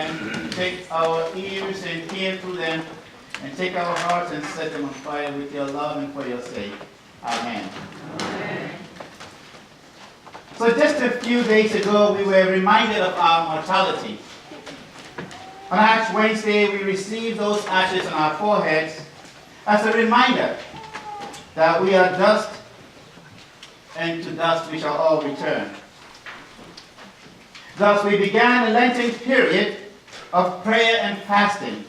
them, take our ears and hear through them, and take our hearts and set them on fire with your love and for your sake. Amen. Amen. So just a few days ago, we were reminded of our mortality. On Ash Wednesday, we received those ashes on our foreheads as a reminder that we are dust, and to dust we shall all return. Thus, we began a Lenten period of prayer and fasting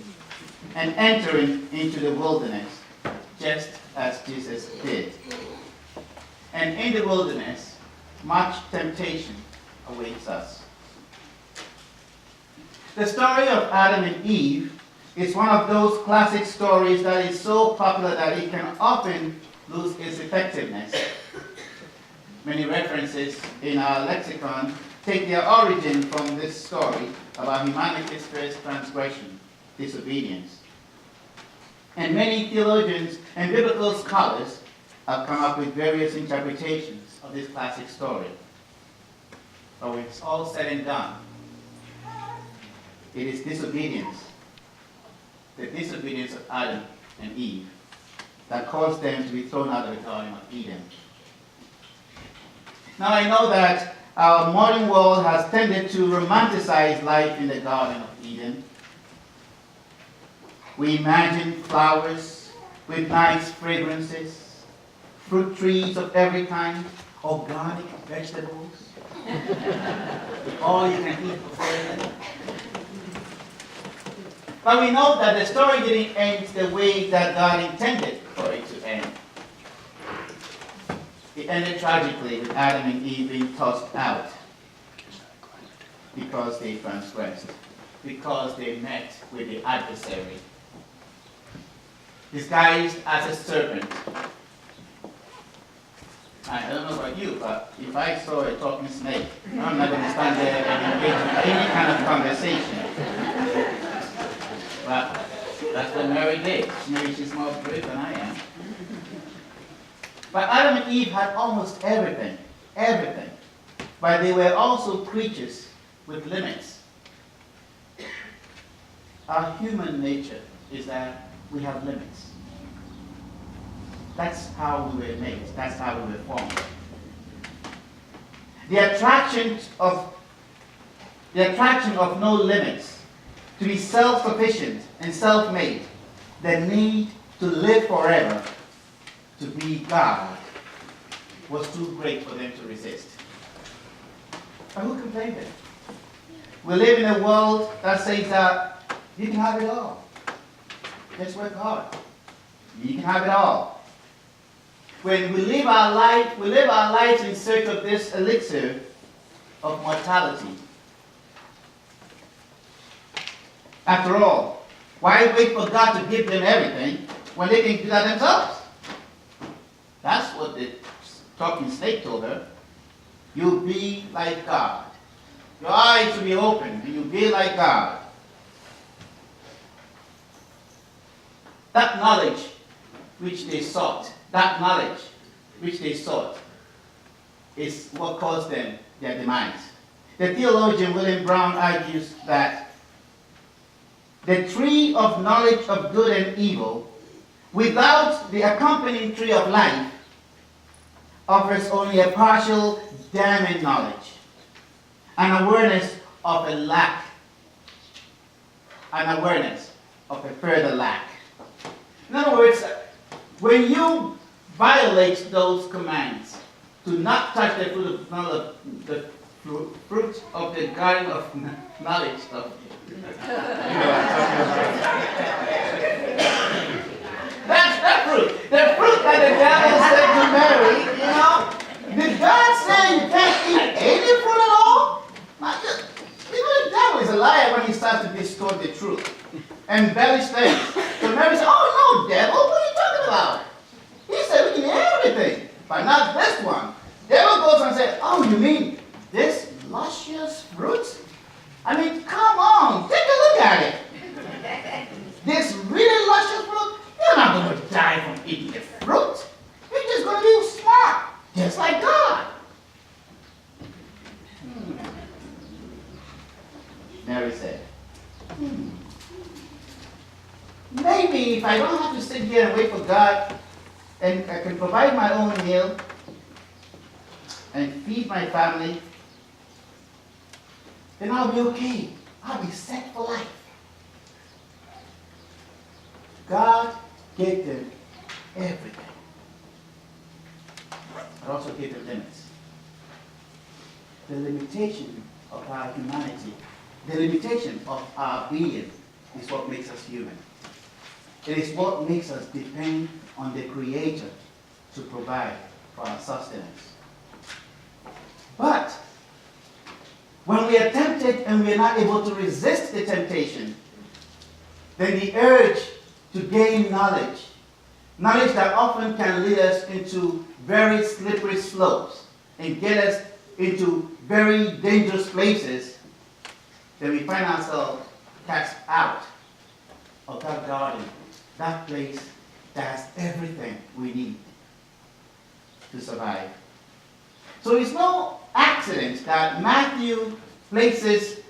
and entering into the wilderness, just as Jesus did. And in the wilderness, much temptation awaits us. The story of Adam and Eve is one of those classic stories that is so popular that it can often lose its effectiveness. Many references in our lexicon take their origin from this story about humanity's first transgression, disobedience. And many theologians and biblical scholars have come up with various interpretations of this classic story. But when it's all said and done, it is disobedience, the disobedience of Adam and Eve, that caused them to be thrown out of the Garden of Eden. Now I know that our modern world has tended to romanticize life in the Garden of Eden. We imagine flowers with nice fragrances, fruit trees of every kind, organic vegetables, all you can eat forever. But we know that the story didn't end the way that God intended for it to end. It ended tragically with Adam and Eve being tossed out because they transgressed, because they met with the adversary, disguised as a serpent. I don't know about you, but if I saw a talking snake, I'm not going to stand there and engage in any kind of conversation. But that's what Mary did. Maybe she's more brave than I am. But Adam and Eve had almost everything, but they were also creatures with limits. Our human nature is that we have limits. That's how we were made. That's how we were formed. The attraction of no limits, to be self-sufficient and self-made, the need to live forever, to be God, was too great for them to resist. But who can blame them? We live in a world that says that you can have it all. Just work hard. You can have it all. When we live our lives in search of this elixir of mortality. After all, why wait for God to give them everything when they can do that themselves? That's what the talking snake told her. You'll be like God. Your eyes will be open and you'll be like God. That knowledge which they sought, is what caused them their demise. The theologian William Brown argues that the tree of knowledge of good and evil, without the accompanying tree of life, offers only a partial damning knowledge, an awareness of a lack, an awareness of a further lack. In other words, when you violate those commands to not touch the fruit of knowledge, the fruit of the garden of knowledge of that's that fruit. The fruit that the devil said to Mary, did God say you can't eat any fruit at all? Not just, the devil is a liar when he starts to distort the truth, embellish things. So Mary said, oh no, devil, what are you talking about? He said we can eat everything, but not this one. Devil goes and says, oh, you mean this luscious fruit? I mean, come on, take a look at it. This really luscious fruit, you're not going to die from eating the fruit. You're just going to be smart, just like God. Mary said, Maybe if I don't have to sit here and wait for God, and I can provide my own meal and feed my family, then I'll be okay. I'll be set for life. God gave them everything, but also gave them limits. The limitation of our humanity, the limitation of our being is what makes us human. It is what makes us depend on the Creator to provide for our sustenance. But when we are tempted and we are not able to resist the temptation, then the urge to gain knowledge that often can lead us into very slippery slopes and get us into very dangerous places, then we find ourselves cast out of that garden, that place that has everything we need to survive. So it's no accident that Matthew places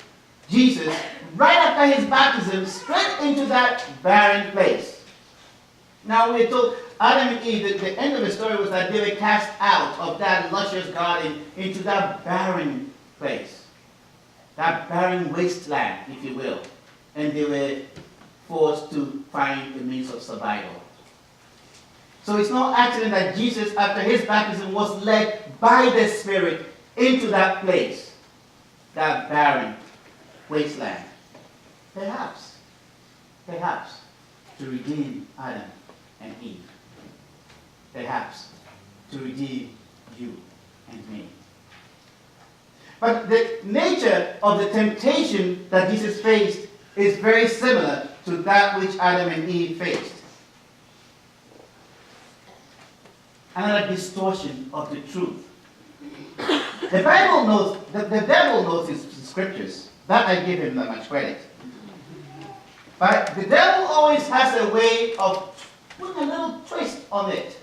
Jesus right after his baptism straight into that barren place. Now we're told Adam and Eve, the end of the story was that they were cast out of that luscious garden into that barren place, that barren wasteland, if you will, and they were forced to find a means of survival. So it's no accident that Jesus, after his baptism, was led by the Spirit into that place, that barren wasteland. Perhaps, to redeem Adam and Eve. Perhaps to redeem you and me. But the nature of the temptation that Jesus faced is very similar to that which Adam and Eve faced. Another distortion of the truth. The Bible knows, the devil knows his scriptures. That I give him that much credit. But the devil always has a way of putting a little twist on it,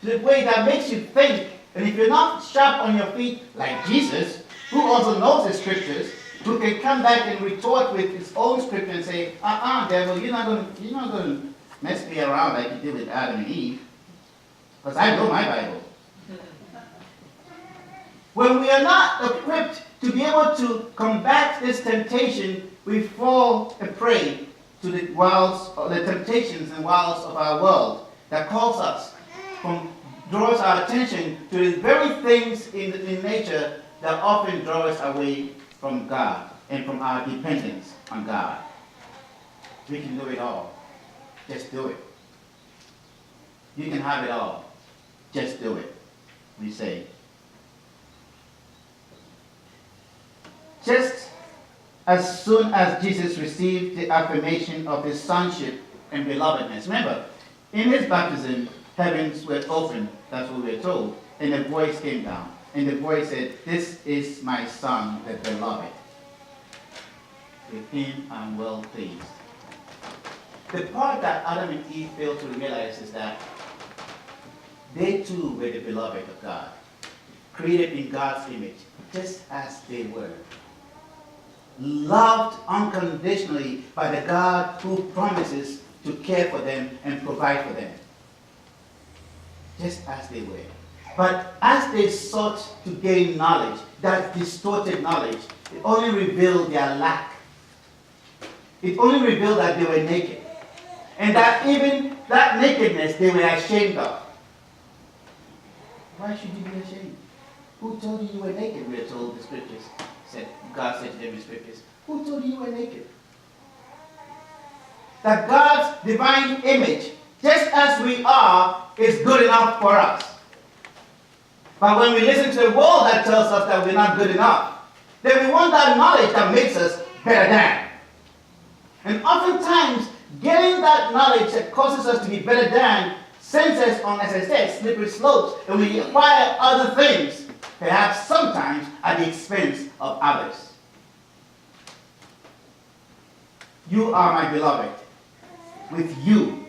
to the way that makes you think. And if you're not sharp on your feet like Jesus, who also knows the scriptures, who can come back and retort with his own scripture and say, devil, you're not going to mess me around like you did with Adam and Eve, because I know my Bible. When we are not equipped to be able to combat this temptation, we fall a prey to the wiles, or the temptations and wiles of our world that calls us, draws our attention to the very things in nature that often draw us away from God and from our dependence on God. We can do it all. Just do it. You can have it all. Just do it, we say. Just as soon as Jesus received the affirmation of his sonship and belovedness. Remember, in his baptism, heavens were opened, that's what we're told, and a voice came down. And the voice said, "This is my son, the beloved. With him I'm well pleased." The part that Adam and Eve failed to realize is that they too were the beloved of God, created in God's image, just as they were. Loved unconditionally by the God who promises to care for them and provide for them. Just as they were. But as they sought to gain knowledge, that distorted knowledge, it only revealed their lack. It only revealed that they were naked. And that even that nakedness they were ashamed of. Why should you be ashamed? Who told you you were naked? We are told the scriptures. God said to them in scriptures. Who told you you were naked? That God's divine image, just as we are, is good enough for us. But when we listen to the world that tells us that we're not good enough, then we want that knowledge that makes us better than. And oftentimes, getting that knowledge that causes us to be better than sends us on, as I said, slippery slopes, and we acquire other things, perhaps sometimes at the expense of others. You are my beloved. With you,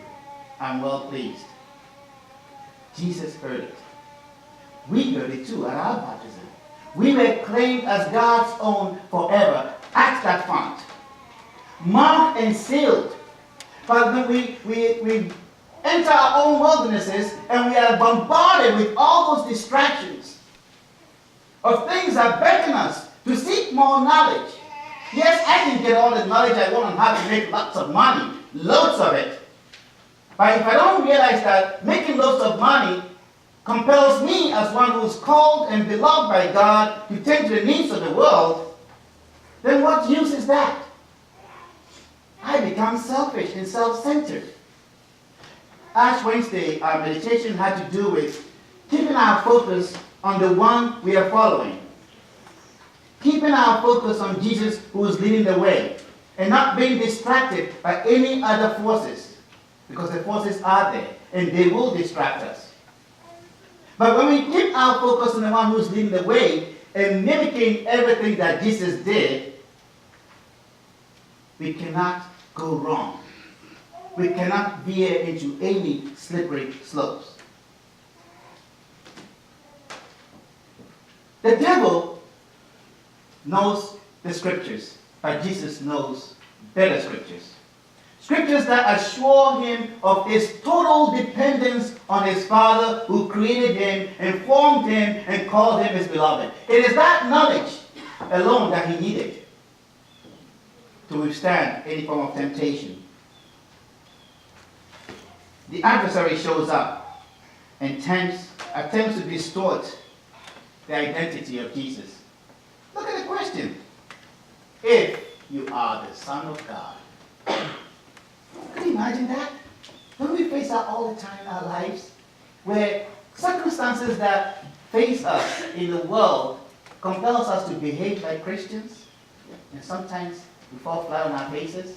I'm well pleased. Jesus heard it. We heard it too at our baptism. We were claimed as God's own forever at that font. marked and sealed. But then we enter our own wildernesses and we are bombarded with all those distractions of things that beckon us to seek more knowledge. Yes, I can get all the knowledge I want on how to make lots of money, loads of it. But if I don't realize that making loads of money compels me as one who is called and beloved by God to tend to the needs of the world, then what use is that? I become selfish and self-centered. Ash Wednesday, our meditation had to do with keeping our focus on the one we are following. Keeping our focus on Jesus who is leading the way and not being distracted by any other forces, because the forces are there and they will distract us. But when we keep our focus on the one who's leading the way and mimicking everything that Jesus did, we cannot go wrong. We cannot veer into any slippery slopes. The devil knows the scriptures, but Jesus knows better scriptures. Scriptures that assure him of his total dependence on his Father who created him and formed him and called him his beloved. It is that knowledge alone that he needed to withstand any form of temptation. The adversary shows up and attempts to distort the identity of Jesus. Look at the question. If you are the Son of God. Can you imagine that? Don't we face that all the time in our lives? Where circumstances that face us in the world compels us to behave like Christians, and sometimes we fall flat on our faces.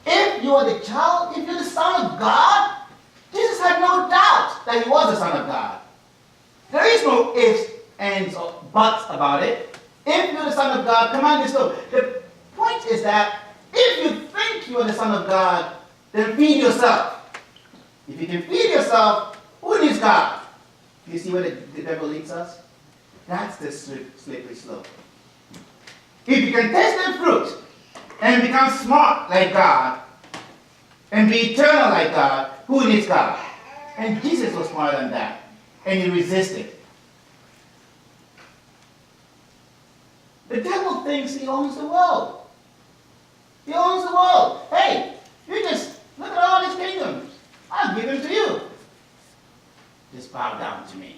If you are the child, if you're the Son of God, Jesus had no doubt that he was the Son of God. There is no ifs, ands, or buts about it. If you're the Son of God, command this stone. The point is that if you think you are the Son of God, then feed yourself. If you can feed yourself, who needs God? You see where the devil leads us? That's the slippery slope. If you can taste the fruit and become smart like God and be eternal like God, who needs God? And Jesus was smarter than that, and he resisted. The devil thinks he owns the world. He owns the world. Hey, you just look at all these kingdoms. I'll give them to you. Just bow down to me.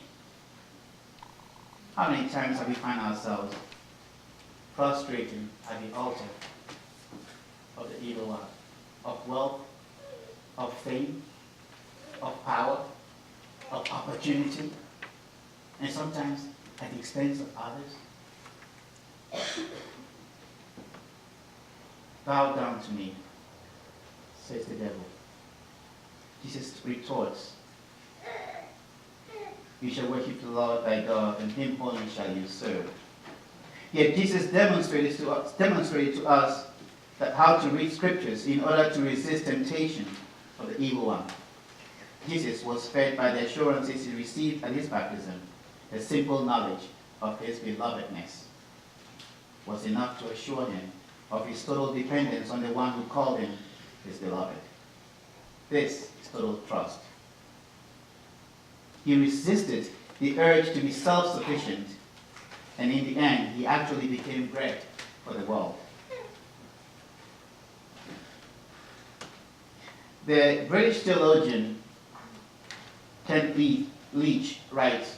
How many times have we found ourselves prostrating at the altar of the evil one, of wealth, of fame, of power, of opportunity, and sometimes at the expense of others? Bow down to me, says the devil. Jesus retorts, you shall worship the Lord thy God, and him only shall you serve. Yet Jesus demonstrated to us that how to read scriptures in order to resist temptation of the evil one. Jesus was fed by the assurances he received at his baptism. The simple knowledge of his belovedness was enough to assure him of his total dependence on the one who called him his beloved. This is total trust. He resisted the urge to be self-sufficient, and in the end, he actually became bread for the world. The British theologian Kent Leach writes,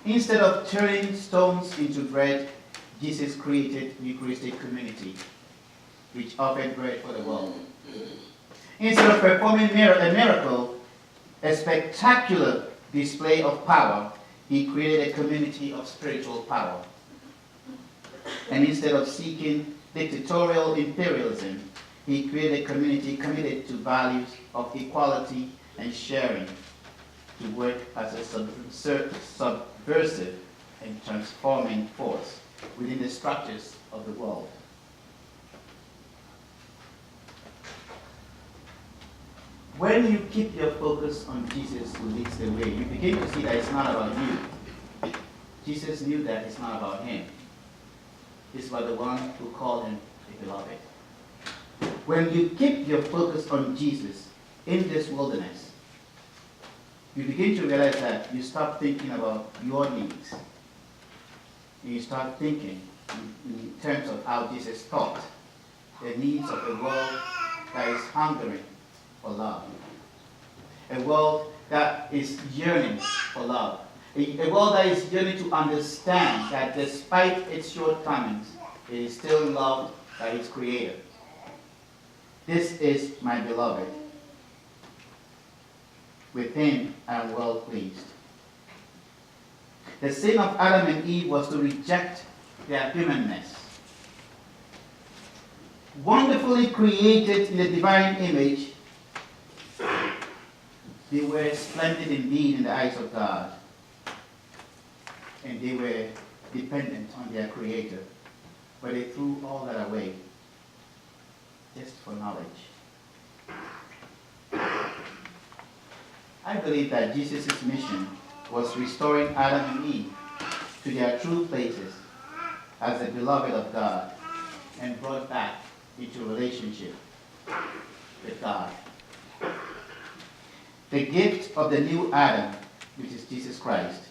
instead of turning stones into bread, Jesus created Eucharistic community, which offered bread for the world. Instead of performing a miracle, a spectacular display of power, he created a community of spiritual power. And instead of seeking dictatorial imperialism, he created a community committed to values of equality and sharing, to work as a subversive and transforming force within the structures of the world. When you keep your focus on Jesus who leads the way, you begin to see that it's not about you. Jesus knew that it's not about him. It's about the one who called him the beloved. When you keep your focus on Jesus in this wilderness, you begin to realize that you stop thinking about your needs. You start thinking in terms of how Jesus thought, the needs of a world that is hungering for love. A world that is yearning for love. A world that is yearning to understand that despite its shortcomings, it is still loved by its Creator. This is my beloved. With him I am well pleased. The sin of Adam and Eve was to reject their humanness. Wonderfully created in the divine image, they were splendid indeed in the eyes of God. And they were dependent on their Creator. But they threw all that away just for knowledge. I believe that Jesus' mission was restoring Adam and Eve to their true places as the beloved of God and brought back into relationship with God. The gift of the new Adam, which is Jesus Christ,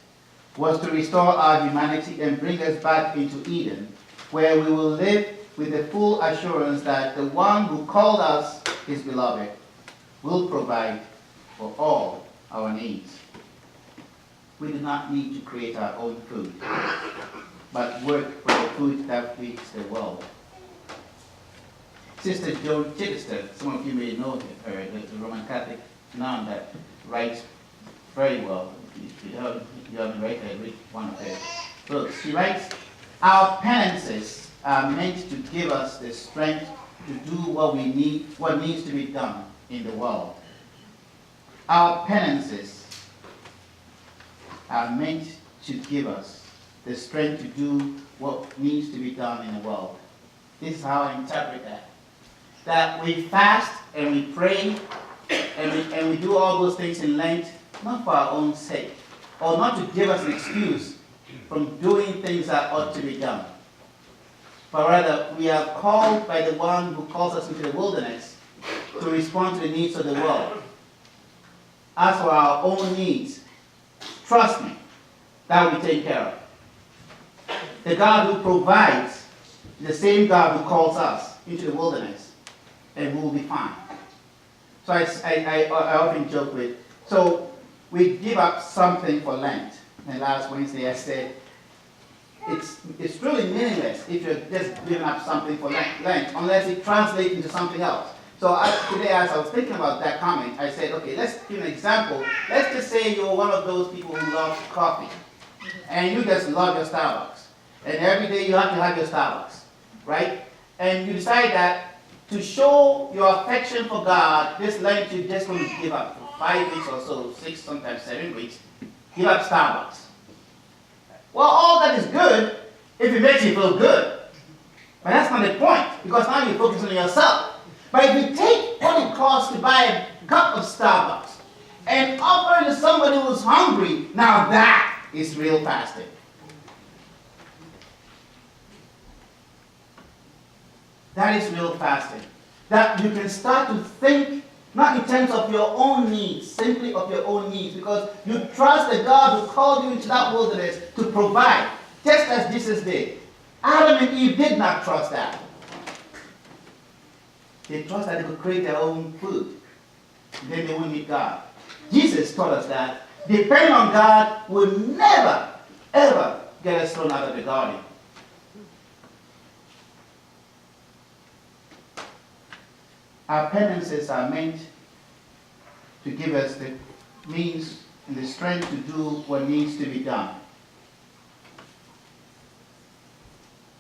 was to restore our humanity and bring us back into Eden, where we will live with the full assurance that the one who called us his beloved will provide for all our needs. We do not need to create our own food, but work for the food that feeds the world. Sister Joan Chittister, some of you may know her, the Roman Catholic nun that writes very well. If you haven't read her, read one of her books. She writes, our penances are meant to give us the strength to do what needs to be done in the world. Our penances are meant to give us the strength to do what needs to be done in the world. This is how I interpret that. That we fast and we pray and we do all those things in Lent, not for our own sake, or not to give us an excuse from doing things that ought to be done. But rather, we are called by the one who calls us into the wilderness to respond to the needs of the world. As for our own needs, trust me, that will be taken care of. The God who provides is the same God who calls us into the wilderness, and we will be fine. So I often joke with, so we give up something for Lent. And last Wednesday I said, it's really meaningless if you're just giving up something for Lent, unless it translates into something else. So today, as I was thinking about that comment, I said, okay, let's give an example. Let's just say you're one of those people who love coffee, and you just love your Starbucks. And every day you have to have your Starbucks, right? And you decide that to show your affection for God, this Lent you're just going to give up for 5 weeks or so, 6, sometimes 7 weeks, give up Starbucks. Well, all that is good if it makes you feel good. But that's not the point, because now you focus on yourself. But if you take what it costs to buy a cup of Starbucks and offer it to somebody who's hungry, now that is real fasting. That is real fasting. That you can start to think not in terms of your own needs, simply of your own needs, because you trust the God who called you into that wilderness to provide, just as Jesus did. Adam and Eve did not trust that. They trust that they could create their own food. Then they wouldn't need God. Jesus taught us that depending on God will never, ever get us thrown out of the garden. Our penances are meant to give us the means and the strength to do what needs to be done.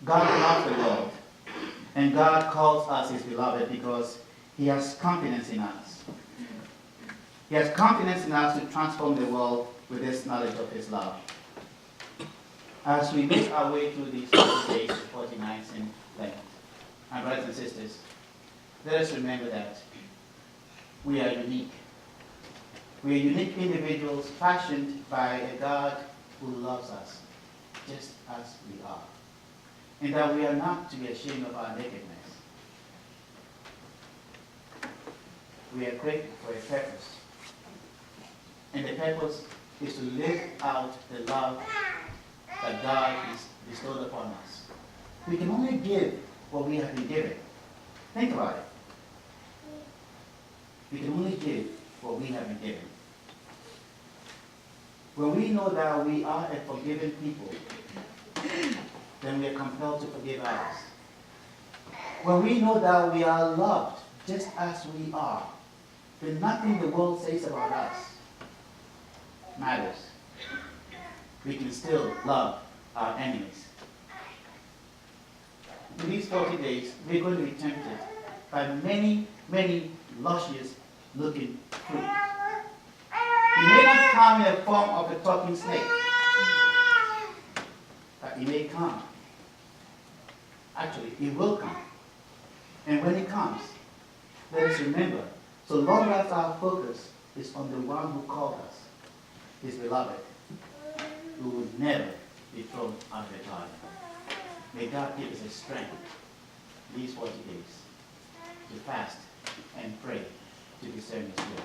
God loves the world, and God calls us his beloved because he has confidence in us. He has confidence in us to transform the world with this knowledge of his love. As we make our way through these 40 days, 40 nights in Lent, my brothers and sisters, let us remember that we are unique. We are unique individuals fashioned by a God who loves us just as we are. And that we are not to be ashamed of our nakedness. we are created for a purpose. And the purpose is to live out the love that God has bestowed upon us. We can only give what we have been given. Think about it. We can only give what we have been given. When we know that we are a forgiven people, then we are compelled to forgive others. When we know that we are loved just as we are, then nothing the world says about us matters. We can still love our enemies. In these 40 days, we're going to be tempted by many, many luscious looking fruit. It may not come in the form of a talking snake, but it may come. Actually, it will come. And when it comes, let us remember, so long as our focus is on the one who called us, his beloved, we will never be thrown out of the garden. May God give us the strength these 40 days to fast and pray to discern his will.